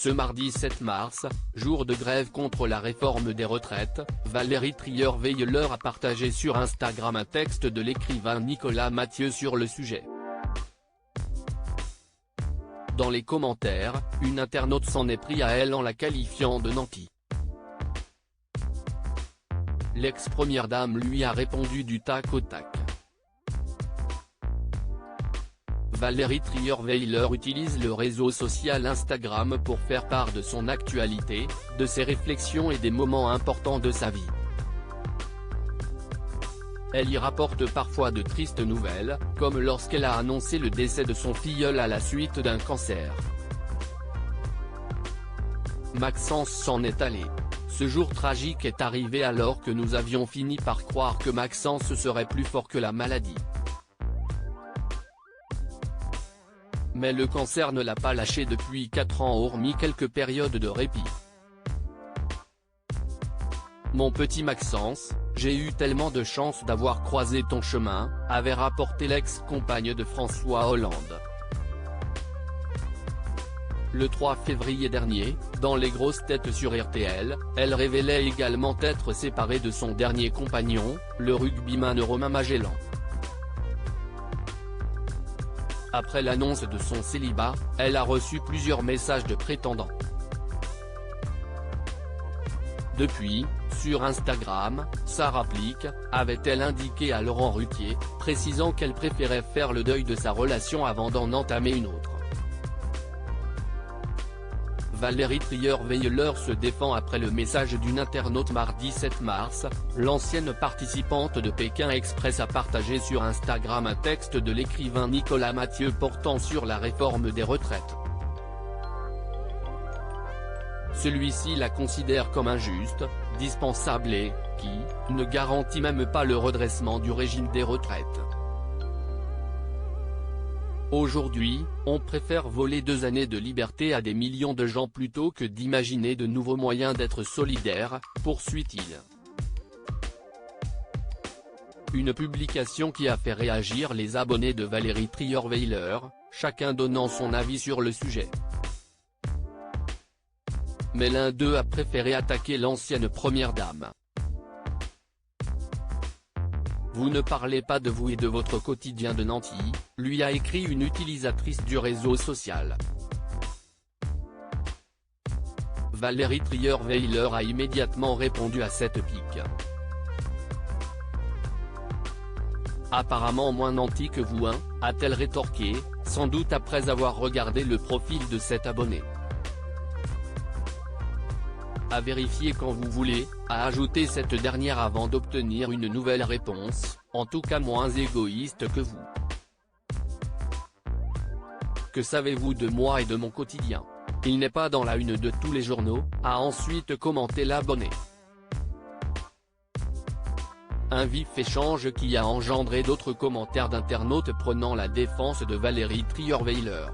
Ce mardi 7 mars, jour de grève contre la réforme des retraites, Valérie Trierweiler a partagé sur Instagram un texte de l'écrivain Nicolas Mathieu sur le sujet. Dans les commentaires, une internaute s'en est pris à elle en la qualifiant de nantie. L'ex-première dame lui a répondu du tac au tac. Valérie Trierweiler utilise le réseau social Instagram pour faire part de son actualité, de ses réflexions et des moments importants de sa vie. Elle y rapporte parfois de tristes nouvelles, comme lorsqu'elle a annoncé le décès de son filleul à la suite d'un cancer. Maxence s'en est allé. Ce jour tragique est arrivé alors que nous avions fini par croire que Maxence serait plus fort que la maladie. Mais le cancer ne l'a pas lâché depuis 4 ans hormis quelques périodes de répit. Mon petit Maxence, j'ai eu tellement de chance d'avoir croisé ton chemin, avait rapporté l'ex-compagne de François Hollande. Le 3 février dernier, dans Les Grosses Têtes sur RTL, elle révélait également être séparée de son dernier compagnon, le rugbyman Romain Magellan. Après l'annonce de son célibat, elle a reçu plusieurs messages de prétendants. Depuis, sur Instagram, Sarah Plique, avait-elle indiqué à Laurent Ruquier, précisant qu'elle préférait faire le deuil de sa relation avant d'en entamer une autre. Valérie Trierweiler se défend après le message d'une internaute mardi 7 mars, l'ancienne participante de Pékin Express a partagé sur Instagram un texte de l'écrivain Nicolas Mathieu portant sur la réforme des retraites. Celui-ci la considère comme injuste, dispensable et, qui, ne garantit même pas le redressement du régime des retraites. Aujourd'hui, on préfère voler 2 années de liberté à des millions de gens plutôt que d'imaginer de nouveaux moyens d'être solidaires, poursuit-il. Une publication qui a fait réagir les abonnés de Valérie Trierweiler, chacun donnant son avis sur le sujet. Mais l'un d'eux a préféré attaquer l'ancienne première dame. Vous ne parlez pas de vous et de votre quotidien de nantie, lui a écrit une utilisatrice du réseau social. Valérie Trierweiler a immédiatement répondu à cette pique. Apparemment moins nantie que vous hein, a-t-elle rétorqué, sans doute après avoir regardé le profil de cet abonné. À vérifier quand vous voulez, a ajouté cette dernière avant d'obtenir une nouvelle réponse, en tout cas moins égoïste que vous. Que savez-vous de moi et de mon quotidien? Il n'est pas dans la une de tous les journaux, a ensuite commenté l'abonné. Un vif échange qui a engendré d'autres commentaires d'internautes prenant la défense de Valérie Trierweiler.